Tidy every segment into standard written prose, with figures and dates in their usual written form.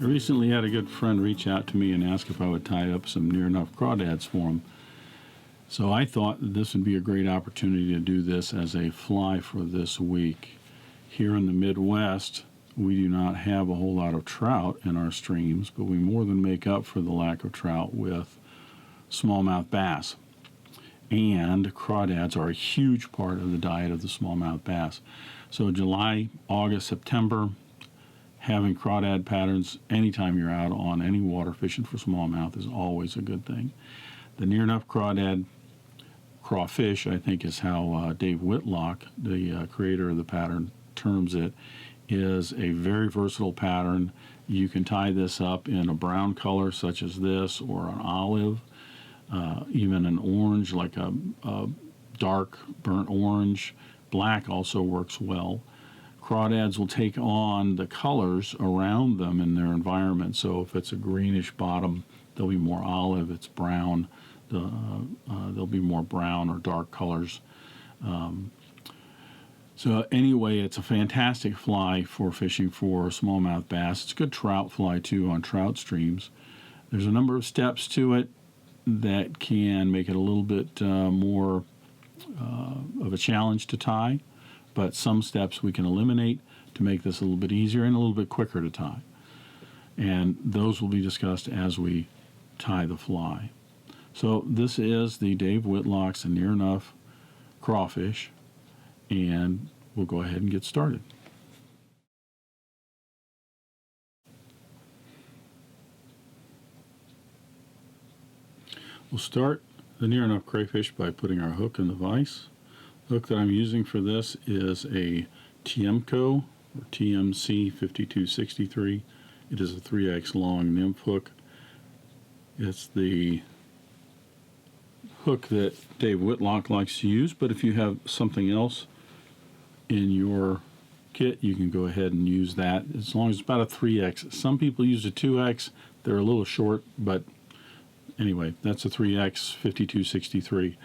recently had a good friend reach out to me and ask if I would tie up some Near Nuff Crawdads for him. So I thought that this would be a great opportunity to do this as a fly for this week. Here in the Midwest, we do not have a whole lot of trout in our streams, but we more than make up for the lack of trout with smallmouth bass. And crawdads are a huge part of the diet of the smallmouth bass. So July, August, September, having crawdad patterns anytime you're out on any water fishing for smallmouth is always a good thing. The Near Nuff Crawdad Crawfish, I think is how Dave Whitlock, the creator of the pattern, terms it, is a very versatile pattern. You can tie this up in a brown color such as this, or an olive, even an orange like a dark burnt orange. Black also works well. Crawdads will take on the colors around them in their environment. So if it's a greenish bottom, they'll be more olive. It's brown, they'll be more brown or dark colors. So anyway, it's a fantastic fly for fishing for smallmouth bass. It's a good trout fly too on trout streams. There's a number of steps to it that can make it a little bit more of a challenge to tie, but some steps we can eliminate to make this a little bit easier and a little bit quicker to tie. And those will be discussed as we tie the fly. So this is the Dave Whitlock's Near Nuff Crawfish, and we'll go ahead and get started. We'll start the Near Nuff Crayfish by putting our hook in the vise. The hook that I'm using for this is a Tiemco or TMC 5263. It is a 3X long Nymph hook. It's the hook that Dave Whitlock likes to use, but if you have something else in your kit, you can go ahead and use that as long as it's about a 3X. Some people use a 2X. They're a little short, but anyway, that's a 3X 5263.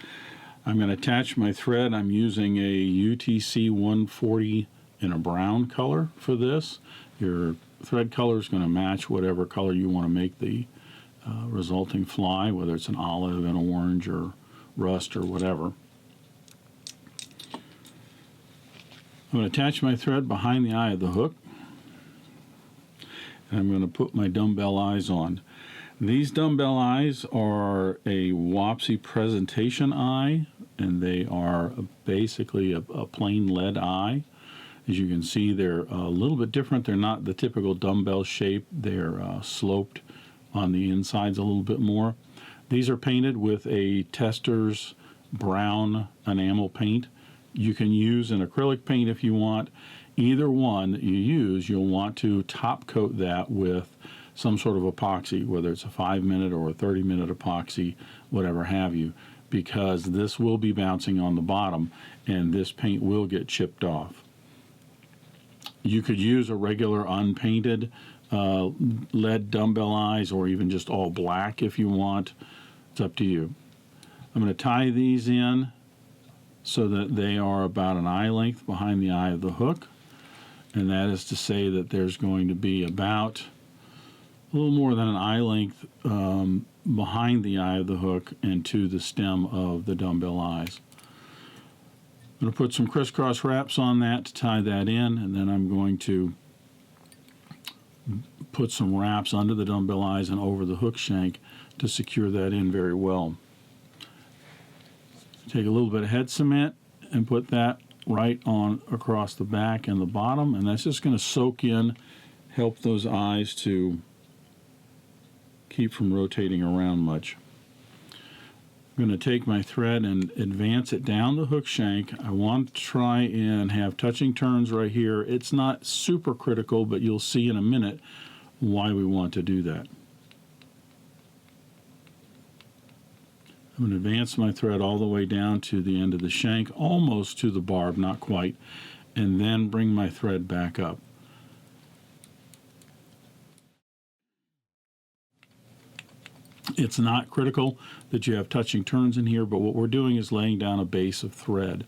I'm going to attach my thread. I'm using a UTC 140 in a brown color for this. Your thread color is going to match whatever color you want to make the resulting fly, whether it's an olive, an orange, or rust, or whatever. I'm going to attach my thread behind the eye of the hook, and I'm going to put my dumbbell eyes on. These dumbbell eyes are a Wapsi Presentation eye, and they are basically a plain lead eye. As you can see, they're a little bit different. They're not the typical dumbbell shape. They're sloped on the insides a little bit more. These are painted with a Testors brown enamel paint. You can use an acrylic paint if you want. Either one that you use, you'll want to top coat that with some sort of epoxy, whether it's a 5-minute or a 30-minute epoxy, whatever have you, because this will be bouncing on the bottom and this paint will get chipped off. You could use a regular unpainted lead dumbbell eyes, or even just all black if you want. It's up to you. I'm going to tie these in so that they are about an eye length behind the eye of the hook, and that is to say that there's going to be about a little more than an eye length behind the eye of the hook and to the stem of the dumbbell eyes. I'm going to put some crisscross wraps on that to tie that in, and then I'm going to put some wraps under the dumbbell eyes and over the hook shank to secure that in very well. Take a little bit of head cement and put that right on across the back and the bottom, and that's just going to soak in, help those eyes to keep from rotating around much. I'm going to take my thread and advance it down the hook shank. I want to try and have touching turns right here. It's not super critical, but you'll see in a minute why we want to do that. I'm going to advance my thread all the way down to the end of the shank, almost to the barb, not quite, and then bring my thread back up. It's not critical that you have touching turns in here, but what we're doing is laying down a base of thread.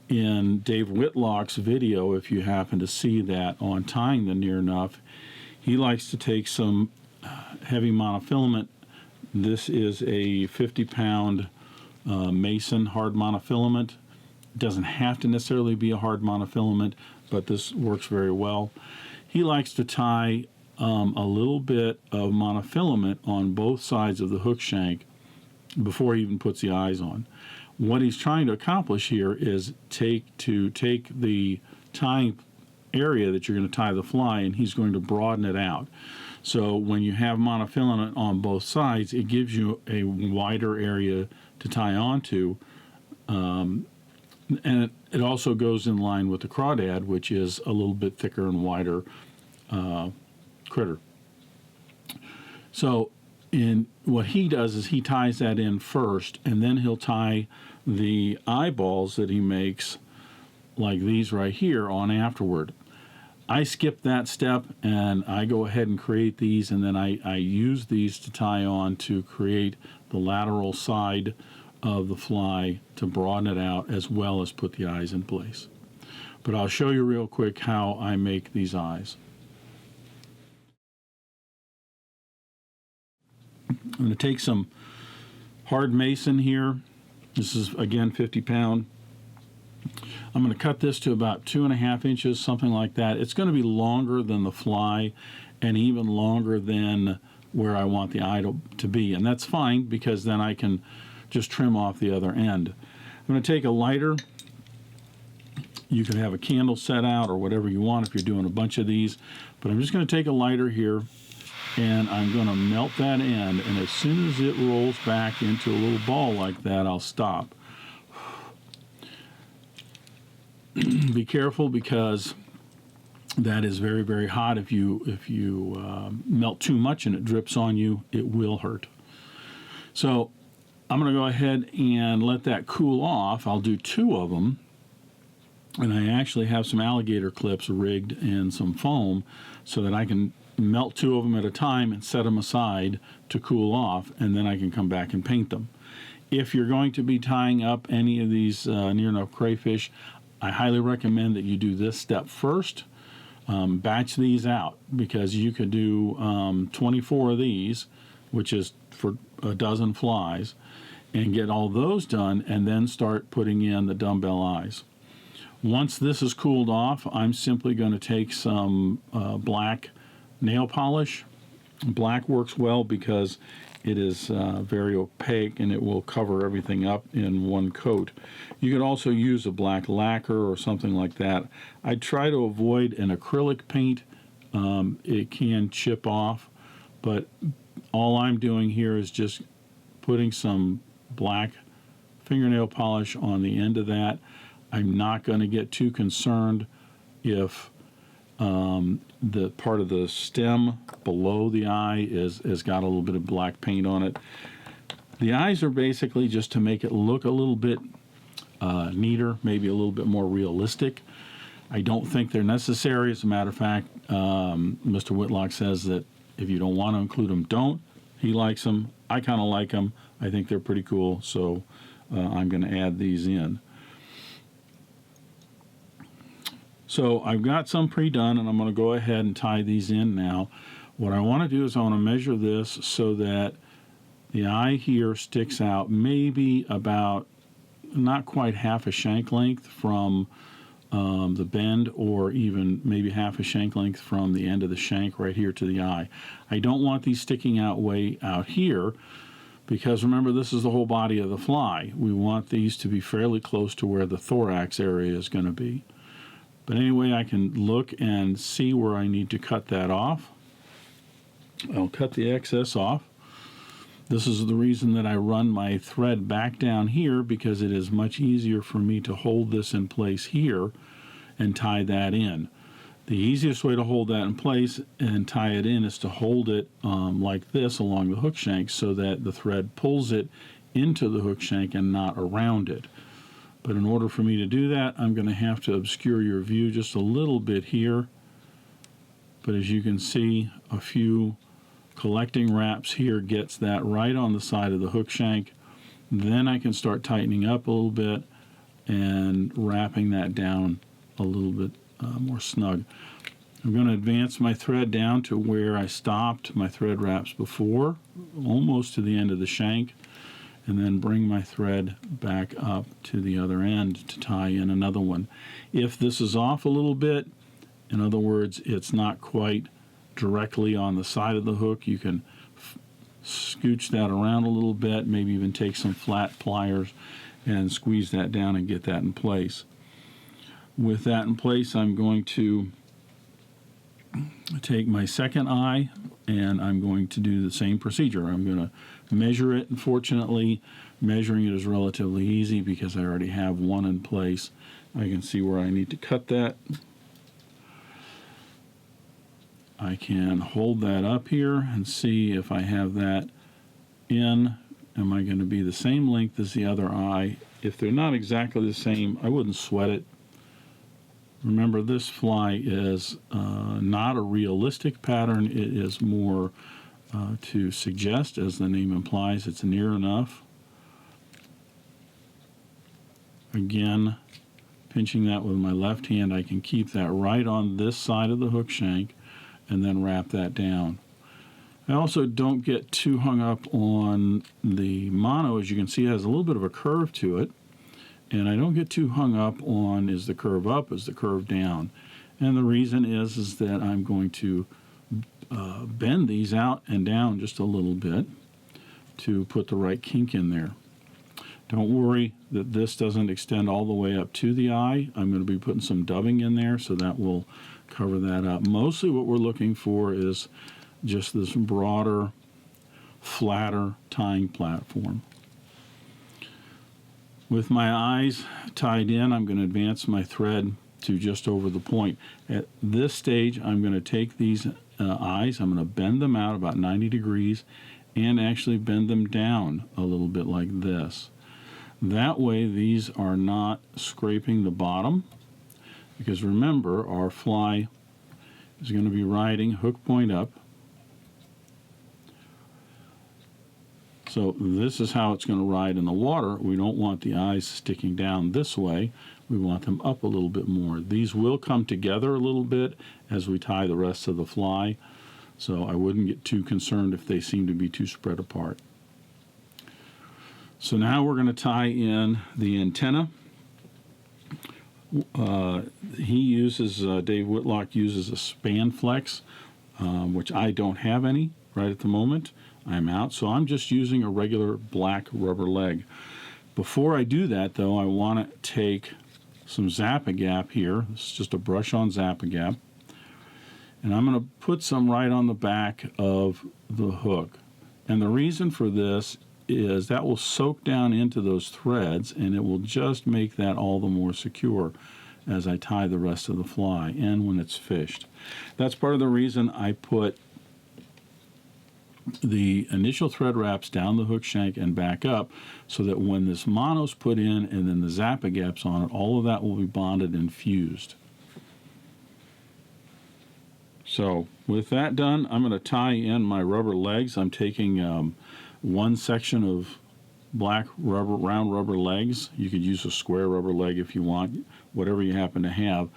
In Dave Whitlock's video, if you happen to see that on tying the Near Nuff, He likes to take some heavy monofilament. This is a 50-pound Mason hard monofilament. It doesn't have to necessarily be a hard monofilament, but this works very well. He likes to tie a little bit of monofilament on both sides of the hook shank before he even puts the eyes on. What he's trying to accomplish here is take the tying area that you're going to tie the fly, and he's going to broaden it out. So when you have monofilament on both sides, it gives you a wider area to tie onto, and it also goes in line with the Crawdad, which is a little bit thicker and wider critter. So what he does is he ties that in first, and then he'll tie the eyeballs that he makes, like these right here, on afterward. I skip that step, and I go ahead and create these, and then I use these to tie on to create the lateral side of the fly to broaden it out, as well as put the eyes in place. But I'll show you real quick how I make these eyes. I'm going to take some hard mason here. This is, again, 50-pound. I'm going to cut this to about 2.5 inches, something like that. It's going to be longer than the fly and even longer than where I want the eye to be. And that's fine, because then I can just trim off the other end. I'm going to take a lighter. You can have a candle set out or whatever you want if you're doing a bunch of these. But I'm just going to take a lighter here, and I'm going to melt that end. And as soon as it rolls back into a little ball like that, I'll stop. Be careful, because that is very, very hot. If you melt too much and it drips on you, it will hurt. So I'm going to go ahead and let that cool off. I'll do 2 of them, and I actually have some alligator clips rigged and some foam so that I can melt 2 of them at a time and set them aside to cool off, and then I can come back and paint them. If you're going to be tying up any of these Near Nuff Crayfish, I highly recommend that you do this step first. Batch these out, because you could do 24 of these, which is for a dozen flies, and get all those done, and then start putting in the dumbbell eyes. Once this is cooled off, I'm simply going to take some black nail polish. Black works well because it is very opaque, and it will cover everything up in one coat. You could also use a black lacquer or something like that. I try to avoid an acrylic paint. It can chip off, but all I'm doing here is just putting some black fingernail polish on the end of that. I'm not going to get too concerned if the part of the stem below the eye has got a little bit of black paint on it. The eyes are basically just to make it look a little bit neater, maybe a little bit more realistic. I don't think they're necessary. As a matter of fact, Mr. Whitlock says that if you don't want to include them, don't. He likes them. I kind of like them. I think they're pretty cool, so I'm going to add these in. So I've got some pre-done, and I'm going to go ahead and tie these in now. What I want to do is I want to measure this so that the eye here sticks out maybe about not quite half a shank length from the bend, or even maybe half a shank length from the end of the shank right here to the eye. I don't want these sticking out way out here, because remember, this is the whole body of the fly. We want these to be fairly close to where the thorax area is going to be. But anyway, I can look and see where I need to cut that off. I'll cut the excess off. This is the reason that I run my thread back down here, because it is much easier for me to hold this in place here and tie that in. The easiest way to hold that in place and tie it in is to hold it like this along the hook shank, so that the thread pulls it into the hook shank and not around it. But in order for me to do that, I'm going to have to obscure your view just a little bit here. But as you can see, a few collecting wraps here gets that right on the side of the hook shank. Then I can start tightening up a little bit and wrapping that down a little bit more snug. I'm going to advance my thread down to where I stopped my thread wraps before, almost to the end of the shank, and then bring my thread back up to the other end to tie in another one. If this is off a little bit, in other words, it's not quite directly on the side of the hook, you can scooch that around a little bit, maybe even take some flat pliers and squeeze that down and get that in place. With that in place, I'm going to take my second eye and I'm going to do the same procedure. I'm going to measure it. Unfortunately, measuring it is relatively easy because I already have one in place. I can see where I need to cut that. I can hold that up here and see if I have that in. Am I going to be the same length as the other eye? If they're not exactly the same, I wouldn't sweat it. Remember, this fly is not a realistic pattern. It is more to suggest, as the name implies, it's near enough. Again, pinching that with my left hand, I can keep that right on this side of the hook shank and then wrap that down. I also don't get too hung up on the mono. As you can see, it has a little bit of a curve to it. And I don't get too hung up on is the curve up, is the curve down. And the reason is that I'm going to bend these out and down just a little bit to put the right kink in there. Don't worry that this doesn't extend all the way up to the eye. I'm going to be putting some dubbing in there, so that will cover that up. Mostly what we're looking for is just this broader, flatter tying platform. With my eyes tied in, I'm going to advance my thread to just over the point. At this stage, I'm going to take these eyes, I'm going to bend them out about 90 degrees and actually bend them down a little bit like this. That way, these are not scraping the bottom, because remember, our fly is going to be riding hook point up. So this is how it's going to ride in the water. We don't want the eyes sticking down this way. We want them up a little bit more. These will come together a little bit as we tie the rest of the fly, so I wouldn't get too concerned if they seem to be too spread apart. So now we're going to tie in the antenna. Dave Whitlock uses a Spanflex, which I don't have any right at the moment. I'm out, so I'm just using a regular black rubber leg. Before I do that, though, I want to take some Zap-A-Gap here. This is just a brush on Zap-A-Gap. And I'm going to put some right on the back of the hook. And the reason for this is that will soak down into those threads, and it will just make that all the more secure as I tie the rest of the fly and when it's fished. That's part of the reason I put the initial thread wraps down the hook shank and back up, so that when this mono's put in and then the Zap-A-Gap's on it, all of that will be bonded and fused. So with that done, I'm going to tie in my rubber legs. I'm taking one section of black rubber, round rubber legs. You could use a square rubber leg if you want, whatever you happen to have.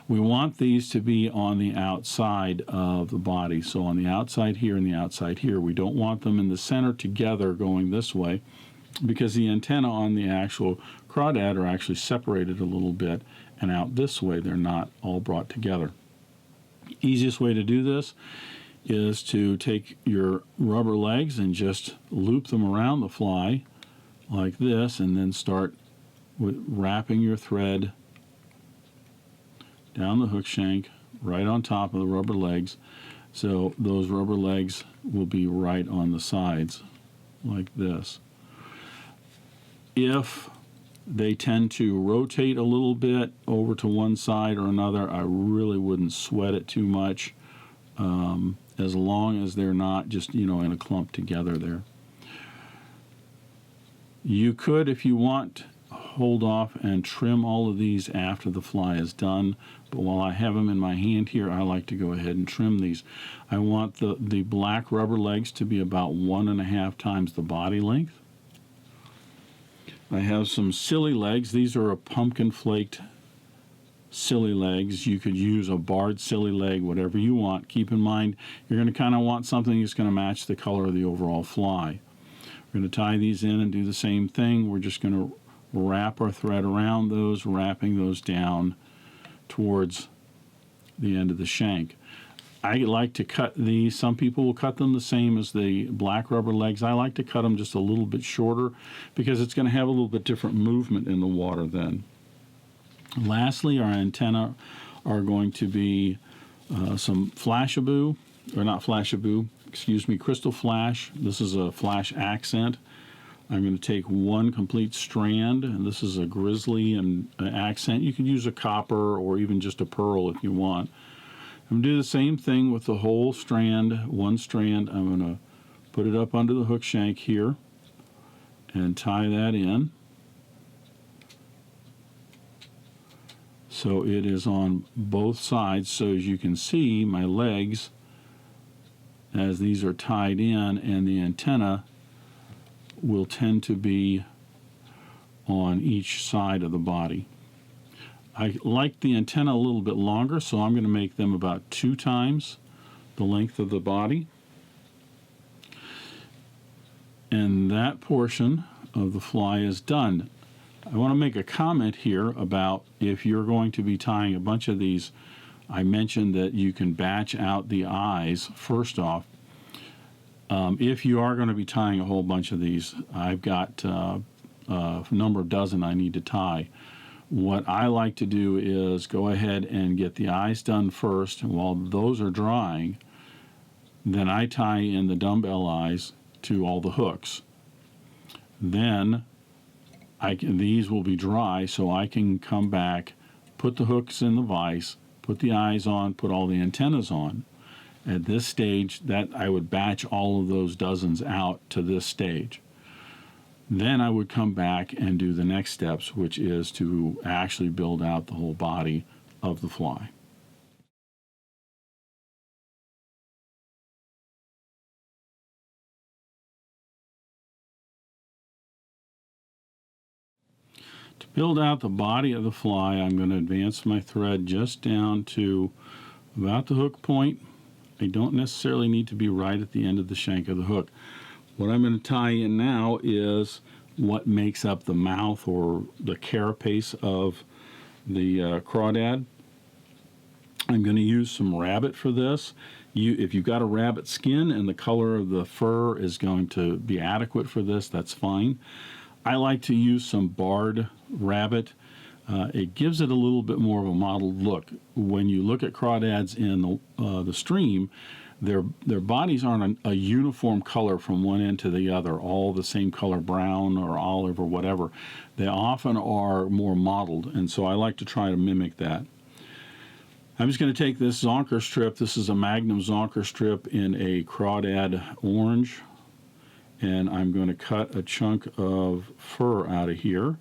We want these to be on the outside of the body. So on the outside here and the outside here. We don't want them in the center together going this way, because the antenna on the actual crawdad are actually separated a little bit and out this way. They're not all brought together. Easiest way to do this is to take your rubber legs and just loop them around the fly like this, and then start with wrapping your thread down the hook shank right on top of the rubber legs, so those rubber legs will be right on the sides like this. If they tend to rotate a little bit over to one side or another, I really wouldn't sweat it too much, as long as they're not just, in a clump together there. You could, if you want, hold off and trim all of these after the fly is done, but while I have them in my hand here, I like to go ahead and trim these. I want the black rubber legs to be about 1.5 times the body length. I have some Sili-Legs. These are a pumpkin flaked Sili-Legs. You could use a barred Sili-Leg, whatever you want. Keep in mind, you're going to kind of want something that's going to match the color of the overall fly. We're going to tie these in and do the same thing. We're just going to wrap our thread around those, wrapping those down towards the end of the shank. I like to cut these. Some people will cut them the same as the black rubber legs. I like to cut them just a little bit shorter because it's going to have a little bit different movement in the water then. Lastly, our antennae are going to be some Flashaboo, or not Flashaboo, excuse me, Krystal Flash. This is a flash accent. I'm going to take one complete strand, and this is a Grizzly and an accent. You could use a copper or even just a pearl if you want. I'm going to do the same thing with the whole strand, one strand. I'm going to put it up under the hook shank here and tie that in. So it is on both sides, so as you can see, my legs, as these are tied in, and the antenna will tend to be on each side of the body. I like the antenna a little bit longer, so I'm going to make them about 2 times the length of the body. And that portion of the fly is done. I want to make a comment here about if you're going to be tying a bunch of these. I mentioned that you can batch out the eyes first off. If you are going to be tying a whole bunch of these, I've got a number of dozen I need to tie. What I like to do is go ahead and get the eyes done first, and while those are drying, then I tie in the dumbbell eyes to all the hooks. Then these will be dry, so I can come back, put the hooks in the vise, put the eyes on, put all the antennas on. At this stage, that I would batch all of those dozens out to this stage. Then I would come back and do the next steps, which is to actually build out the whole body of the fly. To build out the body of the fly, I'm going to advance my thread just down to about the hook point. I don't necessarily need to be right at the end of the shank of the hook. What I'm going to tie in now is what makes up the mouth or the carapace of the crawdad. I'm going to use some rabbit for this. If you've got a rabbit skin and the color of the fur is going to be adequate for this, that's fine. I like to use some barred rabbit. It gives it a little bit more of a mottled look. When you look at crawdads in the stream, their bodies aren't a uniform color from one end to the other, all the same color, brown or olive or whatever. They often are more mottled, and so I like to try to mimic that. I'm just going to take this zonker strip. This is a Magnum zonker strip in a crawdad orange, and I'm going to cut a chunk of fur out of here.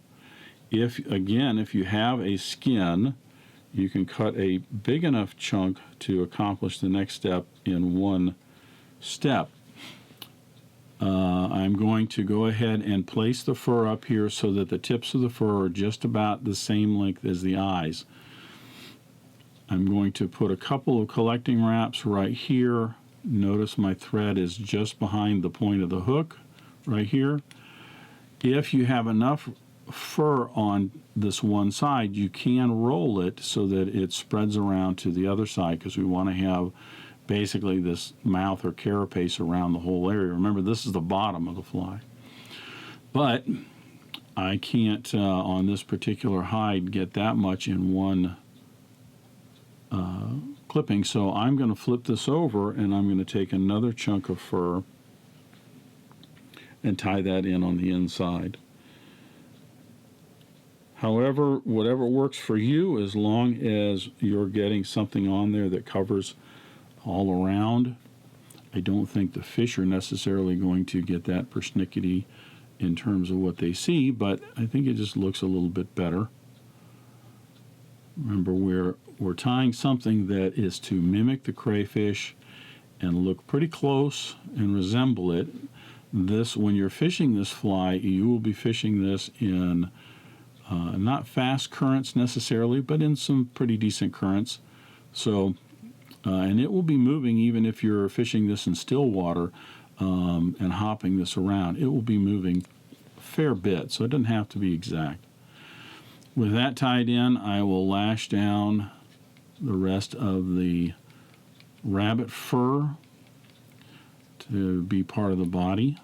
If you have a skin, you can cut a big enough chunk to accomplish the next step in one step. I'm going to go ahead and place the fur up here so that the tips of the fur are just about the same length as the eyes. I'm going to put a couple of collecting wraps right here. Notice my thread is just behind the point of the hook right here. If you have enough fur on this one side, you can roll it so that it spreads around to the other side, because we want to have basically this mouth or carapace around the whole area. Remember, this is the bottom of the fly. But I can't, on this particular hide, get that much in one clipping, so I'm going to flip this over and I'm going to take another chunk of fur and tie that in on the inside. However, whatever works for you, as long as you're getting something on there that covers all around. I don't think the fish are necessarily going to get that persnickety in terms of what they see, but I think it just looks a little bit better. Remember, we're tying something that is to mimic the crayfish and look pretty close and resemble it. When you're fishing this fly, you will be fishing this in Not fast currents necessarily, but in some pretty decent currents. So, and it will be moving even if you're fishing this in still water and hopping this around. It will be moving a fair bit, so it doesn't have to be exact. With that tied in, I will lash down the rest of the rabbit fur to be part of the body.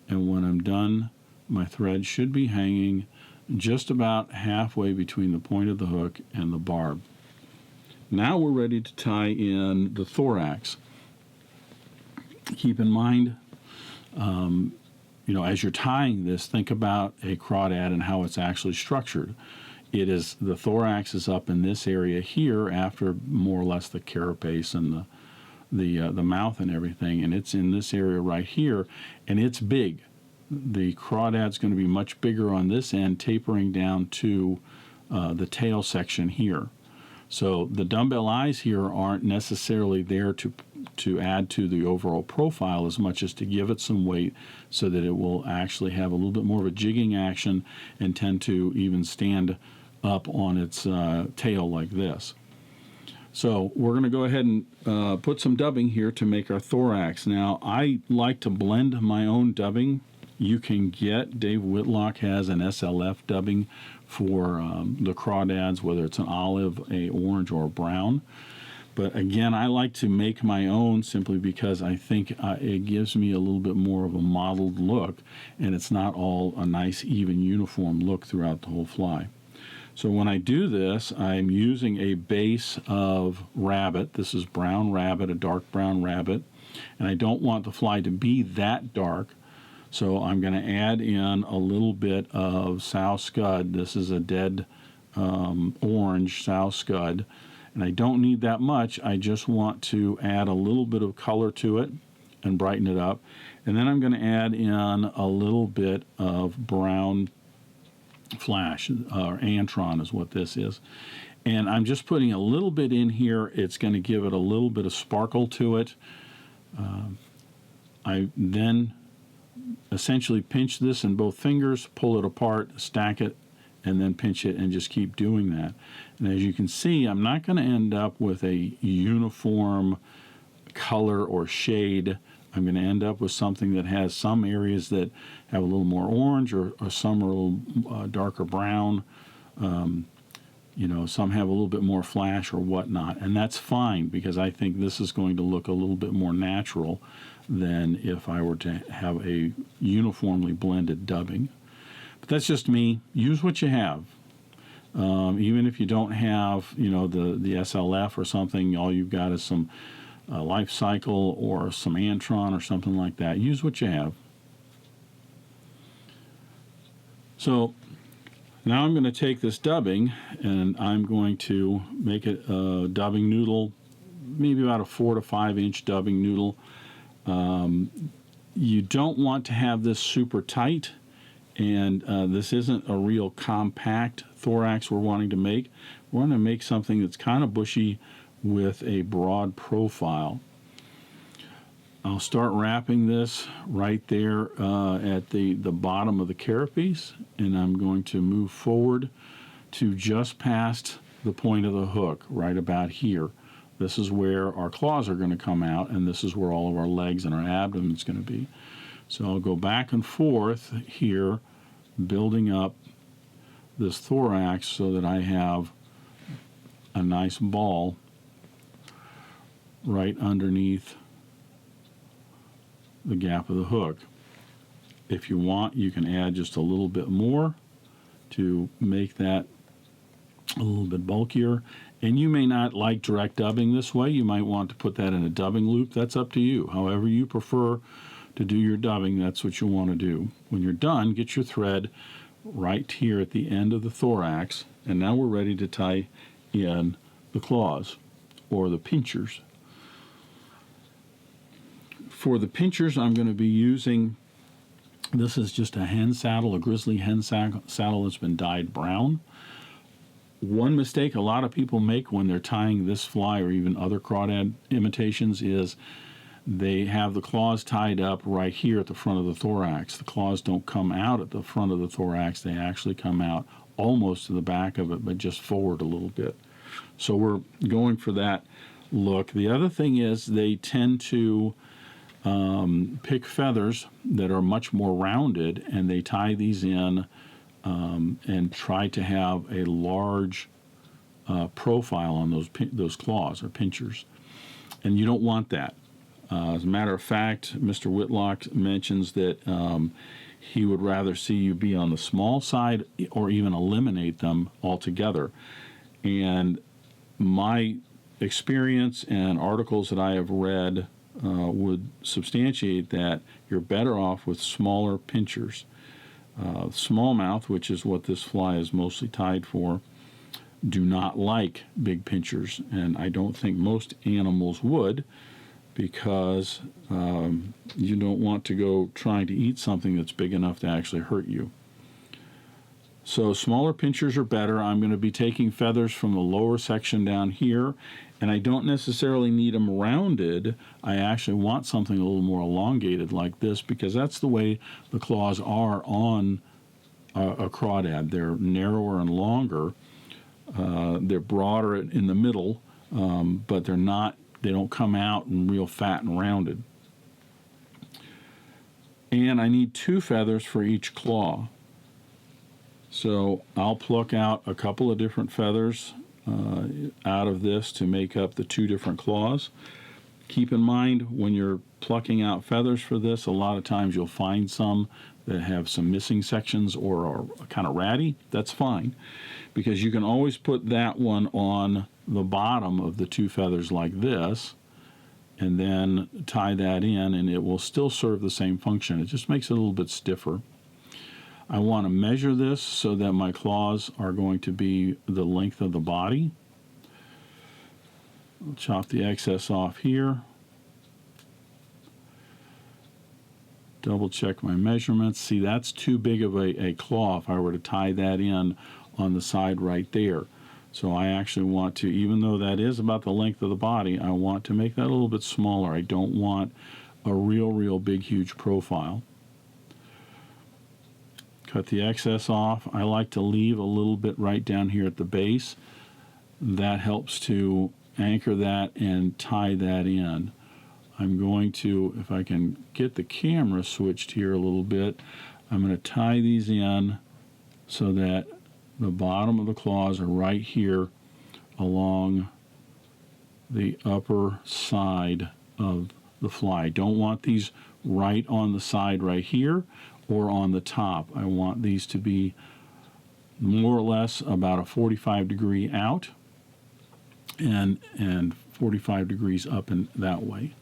And when I'm done, my thread should be hanging just about halfway between the point of the hook and the barb. Now we're ready to tie in the thorax. Keep in mind, as you're tying this, think about a crawdad and how it's actually structured. It is, the thorax is up in this area here after more or less the carapace and the mouth and everything, and it's in this area right here, and it's big. The crawdad's going to be much bigger on this end, tapering down to the tail section here. So the dumbbell eyes here aren't necessarily there to add to the overall profile as much as to give it some weight so that it will actually have a little bit more of a jigging action and tend to even stand up on its tail like this. So we're going to go ahead and put some dubbing here to make our thorax. Now I like to blend my own dubbing. You can get, Dave Whitlock has an SLF dubbing for the crawdads, whether it's an olive, a orange, or a brown. But again, I like to make my own simply because I think it gives me a little bit more of a modeled look, and it's not all a nice, even, uniform look throughout the whole fly. So when I do this, I'm using a base of rabbit. This is brown rabbit, a dark brown rabbit, and I don't want the fly to be that dark. So I'm going to add in a little bit of Sow Scud. This is a dead orange Sow Scud. And I don't need that much. I just want to add a little bit of color to it and brighten it up. And then I'm going to add in a little bit of brown flash, or antron is what this is. And I'm just putting a little bit in here. It's going to give it a little bit of sparkle to it. I then essentially pinch this in both fingers, pull it apart, stack it, and then pinch it and just keep doing that. And as you can see, I'm not going to end up with a uniform color or shade. I'm going to end up with something that has some areas that have a little more orange, or some are a little darker brown. Some have a little bit more flash or whatnot, and that's fine because I think this is going to look a little bit more natural than if I were to have a uniformly blended dubbing. But that's just me. Use what you have. Even if you don't have, the SLF or something, all you've got is some life cycle or some antron or something like that. Use what you have. So now I'm going to take this dubbing and I'm going to make it a dubbing noodle, maybe about a 4 to 5 inch dubbing noodle. You don't want to have this super tight, and this isn't a real compact thorax we're wanting to make. We're going to make something that's kind of bushy with a broad profile. I'll start wrapping this right there at the bottom of the carapace, and I'm going to move forward to just past the point of the hook, right about here. This is where our claws are going to come out, and this is where all of our legs and our abdomen is going to be. So I'll go back and forth here, building up this thorax so that I have a nice ball right underneath the gap of the hook. If you want, you can add just a little bit more to make that a little bit bulkier. And you may not like direct dubbing this way. You might want to put that in a dubbing loop. That's up to you. However you prefer to do your dubbing, that's what you want to do. When you're done, get your thread right here at the end of the thorax, and now we're ready to tie in the claws, or the pinchers. For the pinchers, I'm going to be using, this is just a hen saddle, a Grizzly hen saddle that's been dyed brown. One mistake a lot of people make when they're tying this fly or even other crawdad imitations is they have the claws tied up right here at the front of the thorax. The claws don't come out at the front of the thorax. They actually come out almost to the back of it, but just forward a little bit. So we're going for that look. The other thing is they tend to pick feathers that are much more rounded, and they tie these in and try to have a large profile on those claws or pinchers. And you don't want that. As a matter of fact, Mr. Whitlock mentions that he would rather see you be on the small side or even eliminate them altogether. And my experience and articles that I have read would substantiate that you're better off with smaller pinchers. Smallmouth, which is what this fly is mostly tied for, do not like big pinchers, and I don't think most animals would, because you don't want to go trying to eat something that's big enough to actually hurt you. So smaller pinchers are better. I'm going to be taking feathers from the lower section down here, and I don't necessarily need them rounded. I actually want something a little more elongated like this, because that's the way the claws are on a crawdad. They're narrower and longer. They're broader in the middle, but they don't come out and real fat and rounded. And I need 2 feathers for each claw. So I'll pluck out a couple of different feathers out of this to make up the 2 different claws. Keep in mind, when you're plucking out feathers for this, a lot of times you'll find some that have some missing sections or are kind of ratty. That's fine, because you can always put that one on the bottom of the 2 feathers like this, and then tie that in, and it will still serve the same function. It just makes it a little bit stiffer. I want to measure this so that my claws are going to be the length of the body. I'll chop the excess off here. Double check my measurements. See, that's too big of a claw if I were to tie that in on the side right there. So I actually want to, even though that is about the length of the body, I want to make that a little bit smaller. I don't want a real big, huge profile. Cut the excess off. I like to leave a little bit right down here at the base. That helps to anchor that and tie that in. I'm going to, if I can get the camera switched here a little bit, I'm going to tie these in so that the bottom of the claws are right here along the upper side of the fly. I don't want these right on the side right here or on the top. I want these to be more or less about a 45 degree out and 45 degrees up and that way.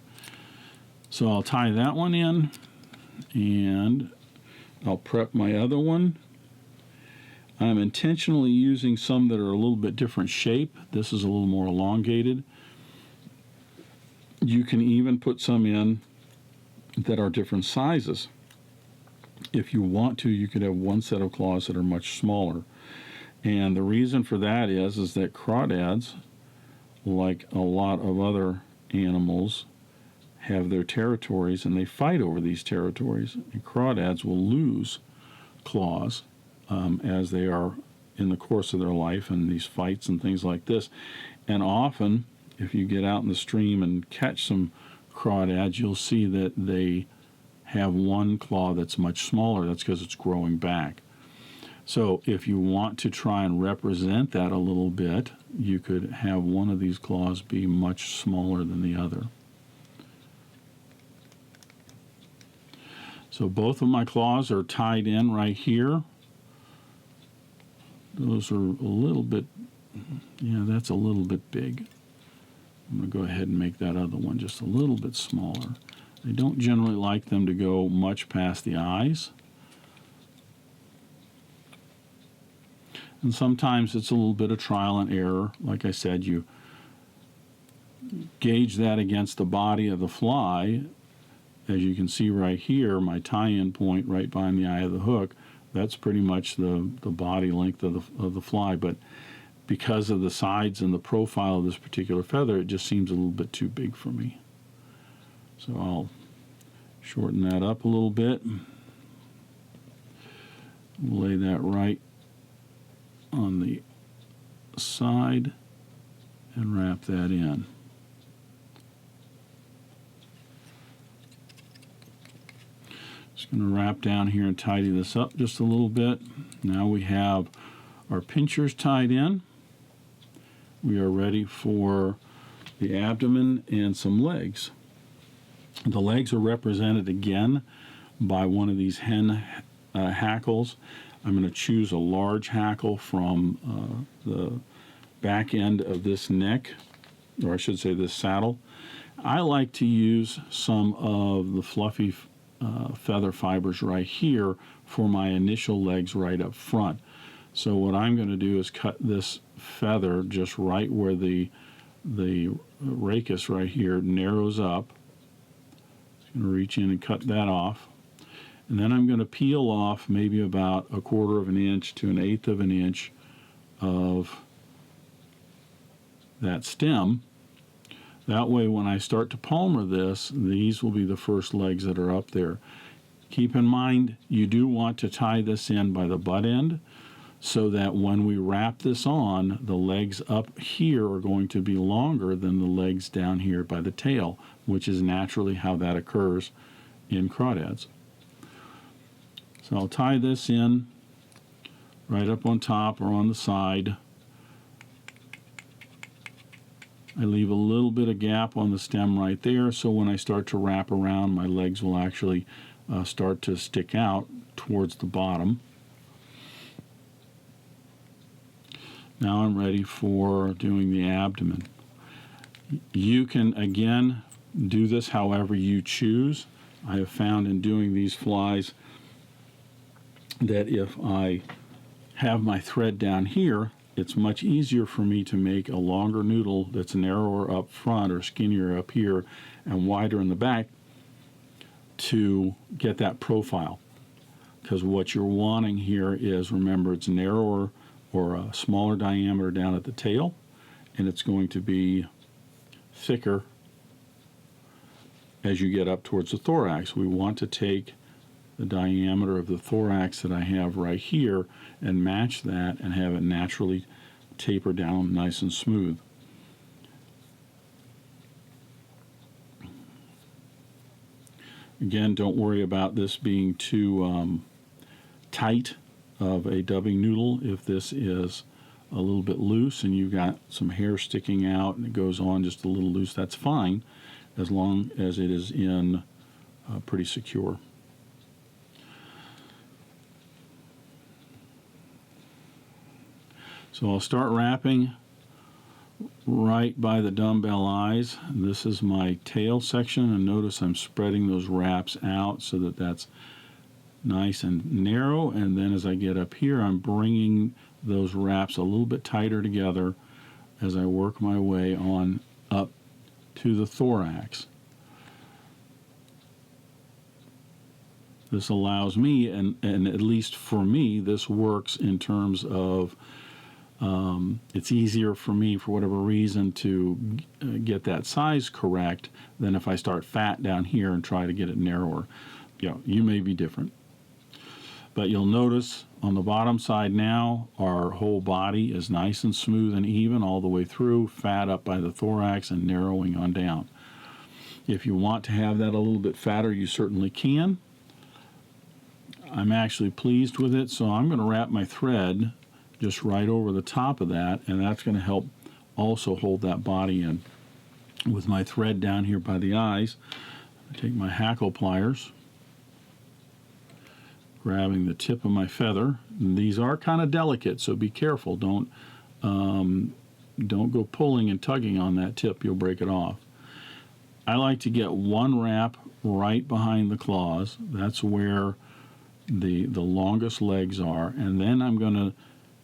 So I'll tie that one in, and I'll prep my other one. I'm intentionally using some that are a little bit different shape. This is a little more elongated. You can even put some in that are different sizes. If you want to, you could have one set of claws that are much smaller. And the reason for that is that crawdads, like a lot of other animals, have their territories, and they fight over these territories. And crawdads will lose claws as they are in the course of their life and these fights and things like this. And often, if you get out in the stream and catch some crawdads, you'll see that they have one claw that's much smaller. That's because it's growing back. So if you want to try and represent that a little bit, you could have one of these claws be much smaller than the other. So both of my claws are tied in right here. Those are a little bit, yeah, that's a little bit big. I'm going to go ahead and make that other one just a little bit smaller. I don't generally like them to go much past the eyes. And sometimes it's a little bit of trial and error. Like I said, you gauge that against the body of the fly. As you can see right here, my tie-in point right behind the eye of the hook, that's pretty much the body length of the fly. But because of the sides and the profile of this particular feather, it just seems a little bit too big for me. So I'll shorten that up a little bit. Lay that right on the side and wrap that in. Just going to wrap down here and tidy this up just a little bit. Now we have our pinchers tied in. We are ready for the abdomen and some legs. The legs are represented again by one of these hen hackles. I'm going to choose a large hackle from the back end of this neck, or I should say this saddle. I like to use some of the fluffy feather fibers right here for my initial legs right up front. So what I'm going to do is cut this feather just right where the rachis right here narrows up. I'm going to reach in and cut that off. And then I'm going to peel off maybe about 1/4 of an inch to 1/8 of an inch of that stem. That way when I start to palmer this, these will be the first legs that are up there. Keep in mind, you do want to tie this in by the butt end so that when we wrap this on, the legs up here are going to be longer than the legs down here by the tail, which is naturally how that occurs in crawdads. So I'll tie this in right up on top or on the side. I leave a little bit of gap on the stem right there, so when I start to wrap around, my legs will actually start to stick out towards the bottom. Now I'm ready for doing the abdomen. You can, again, do this however you choose. I have found in doing these flies that if I have my thread down here, it's much easier for me to make a longer noodle that's narrower up front or skinnier up here and wider in the back to get that profile. Because what you're wanting here is, remember, it's narrower or a smaller diameter down at the tail, and it's going to be thicker as you get up towards the thorax. We want to take the diameter of the thorax that I have right here and match that and have it naturally taper down nice and smooth. Again, don't worry about this being too tight of a dubbing noodle. If this is a little bit loose and you've got some hair sticking out and it goes on just a little loose, that's fine as long as it is in pretty secure. So I'll start wrapping right by the dumbbell eyes. This is my tail section, and notice I'm spreading those wraps out so that that's nice and narrow, and then as I get up here, I'm bringing those wraps a little bit tighter together as I work my way on up to the thorax. This allows me, and at least for me, this works in terms of it's easier for me, for whatever reason, to get that size correct than if I start fat down here and try to get it narrower. You may be different. But you'll notice on the bottom side now, our whole body is nice and smooth and even all the way through, fat up by the thorax and narrowing on down. If you want to have that a little bit fatter, you certainly can. I'm actually pleased with it, so I'm going to wrap my thread just right over the top of that, and that's going to help also hold that body in. With my thread down here by the eyes, I take my hackle pliers, grabbing the tip of my feather. And these are kind of delicate, so be careful. Don't go pulling and tugging on that tip. You'll break it off. I like to get one wrap right behind the claws. That's where the longest legs are, and then I'm going to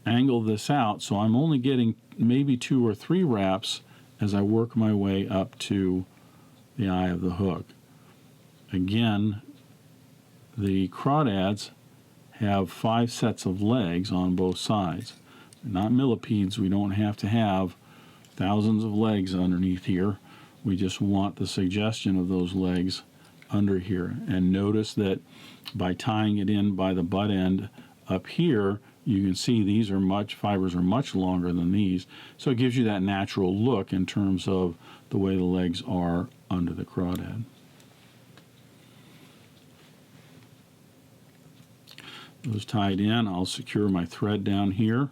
angle this out so I'm only getting maybe 2 or 3 wraps as I work my way up to the eye of the hook. Again, the crawdads have 5 sets of legs on both sides. They're not millipedes. We don't have to have thousands of legs underneath here. We just want the suggestion of those legs under here. And notice that by tying it in by the butt end up here, You can see these are fibers are much longer than these, so it gives you that natural look in terms of the way the legs are under the crawdad. Those tied in, I'll secure my thread down here.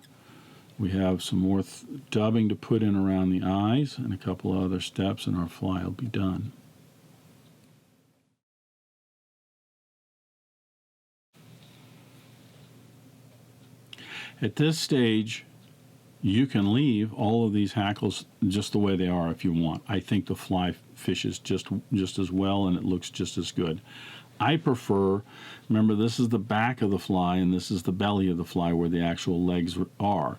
We have some more dubbing to put in around the eyes and a couple of other steps, and our fly will be done. At this stage, you can leave all of these hackles just the way they are if you want. I think the fly fishes just as well, and it looks just as good. I prefer, remember, this is the back of the fly and this is the belly of the fly where the actual legs are.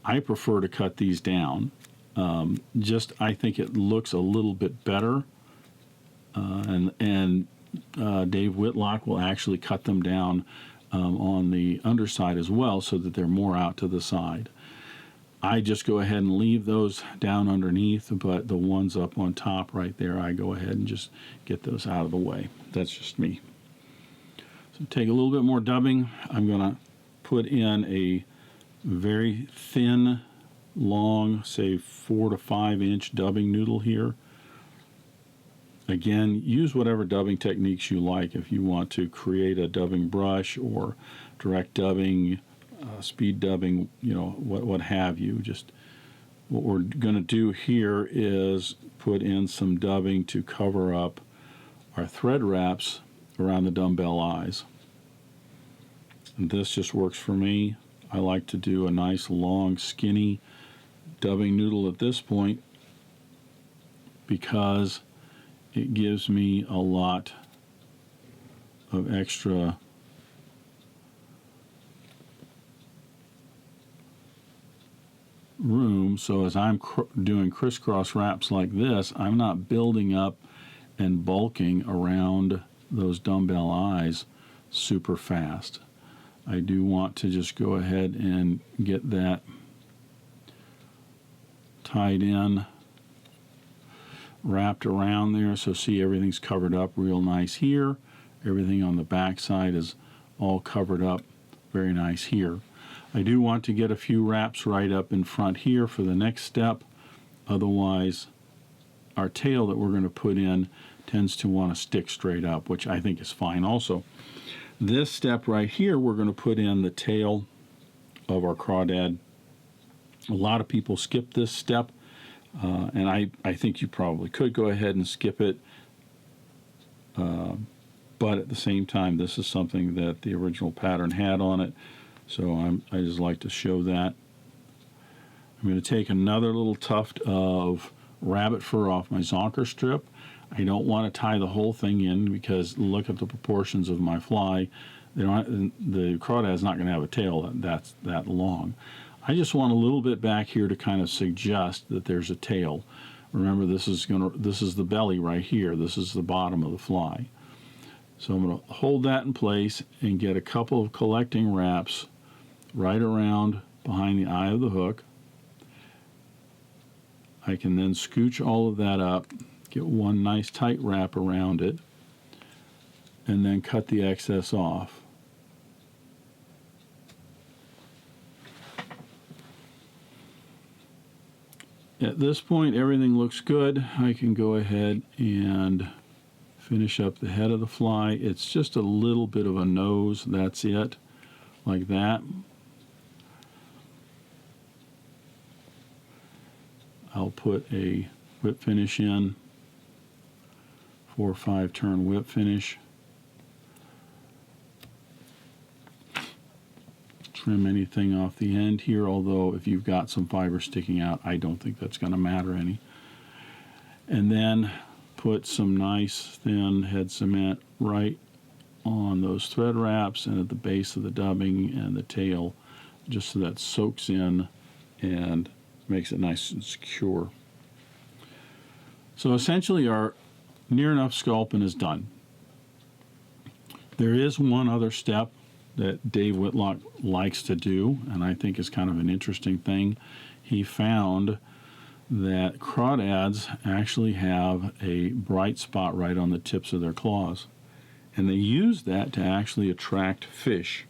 I prefer to cut these down. I think it looks a little bit better, and Dave Whitlock will actually cut them down on the underside as well so that they're more out to the side. I just go ahead and leave those down underneath, but the ones up on top right there, I go ahead and just get those out of the way. That's just me. So take a little bit more dubbing. I'm going to put in a very thin, long, say 4 to 5 inch dubbing noodle here. Again, use whatever dubbing techniques you like. If you want to create a dubbing brush or direct dubbing, speed dubbing, what have you. Just what we're going to do here is put in some dubbing to cover up our thread wraps around the dumbbell eyes. And this just works for me. I like to do a nice long skinny dubbing noodle at this point because it gives me a lot of extra room, so as I'm doing crisscross wraps like this, I'm not building up and bulking around those dumbbell eyes super fast. I do want to just go ahead and get that tied in, wrapped around there, so see everything's covered up real nice here. Everything on the back side is all covered up very nice here. I do want to get a few wraps right up in front here for the next step. Otherwise, our tail that we're going to put in tends to want to stick straight up, which I think is fine also. This step right here, we're going to put in the tail of our crawdad. A lot of people skip this step, and I think you probably could go ahead and skip it. But at the same time, this is something that the original pattern had on it. So I just like to show that. I'm going to take another little tuft of rabbit fur off my zonker strip. I don't want to tie the whole thing in because look at the proportions of my fly. The crawdad's not going to have a tail that's that long. I just want a little bit back here to kind of suggest that there's a tail. Remember, this is the belly right here. This is the bottom of the fly. So I'm going to hold that in place and get a couple of collecting wraps right around behind the eye of the hook. I can then scooch all of that up, get one nice tight wrap around it, and then cut the excess off. At this point, everything looks good. I can go ahead and finish up the head of the fly. It's just a little bit of a nose, that's it, like that. I'll put a whip finish in, 4 or 5 turn whip finish. Trim anything off the end here, although if you've got some fiber sticking out, I don't think that's going to matter any. And then put some nice thin head cement right on those thread wraps and at the base of the dubbing and the tail, just so that soaks in and makes it nice and secure. So essentially our Near Nuff sculpin is done. There is one other step that Dave Whitlock likes to do, and I think is kind of an interesting thing. He found that crawdads actually have a bright spot right on the tips of their claws, and they use that to actually attract fish.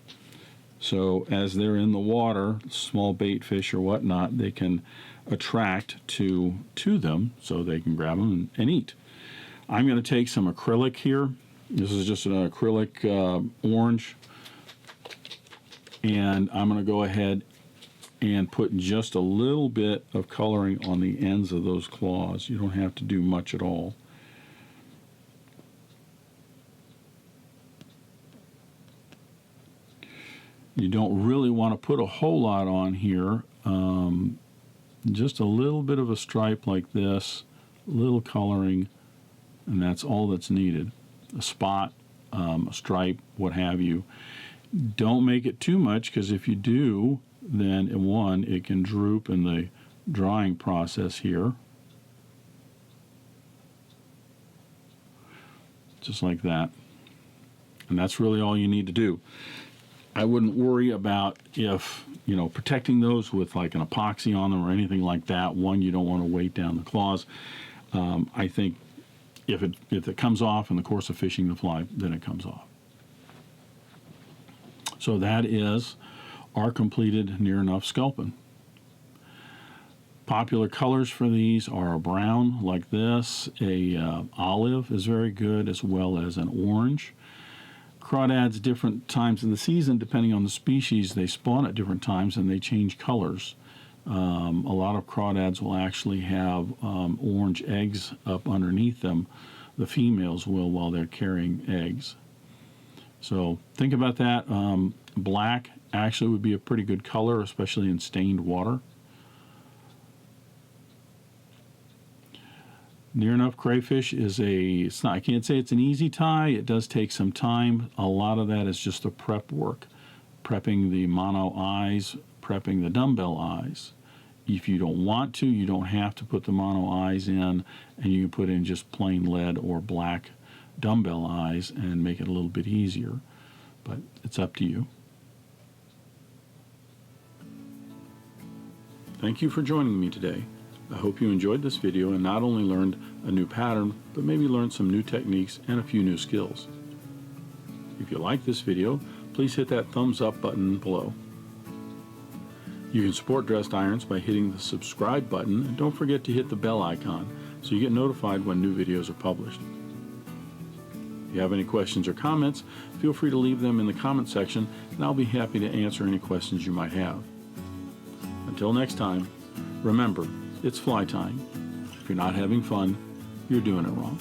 So as they're in the water, small bait fish or whatnot, they can attract to them so they can grab them and eat. I'm going to take some acrylic here. This is just an acrylic orange. And I'm going to go ahead and put just a little bit of coloring on the ends of those claws. You don't have to do much at all. You don't really want to put a whole lot on here. Just a little bit of a stripe like this, a little coloring, and that's all that's needed. A spot, a stripe, what have you. Don't make it too much, because if you do, then it can droop in the drying process here. Just like that. And that's really all you need to do. I wouldn't worry about protecting those with like an epoxy on them or anything like that. One, you don't want to weight down the claws. I think if it comes off in the course of fishing the fly, then it comes off. So that is our completed Near Nuff sculpin. Popular colors for these are a brown like this, a olive is very good, as well as an orange. Crawdads, different times of the season, depending on the species, they spawn at different times and they change colors. A lot of crawdads will actually have orange eggs up underneath them. The females will while they're carrying eggs. So think about that. Black actually would be a pretty good color, especially in stained water. Near Nuff Crayfish is I can't say it's an easy tie. It does take some time. A lot of that is just the prep work. Prepping the mono eyes, prepping the dumbbell eyes. If you don't want to, you don't have to put the mono eyes in, and you can put in just plain lead or black dumbbell eyes and make it a little bit easier. But it's up to you. Thank you for joining me today. I hope you enjoyed this video and not only learned a new pattern, but maybe learned some new techniques and a few new skills. If you like this video, please hit that thumbs up button below. You can support Dressed Irons by hitting the subscribe button, and don't forget to hit the bell icon so you get notified when new videos are published. If you have any questions or comments, feel free to leave them in the comment section, and I'll be happy to answer any questions you might have. Until next time, remember, it's fly time. If you're not having fun, you're doing it wrong.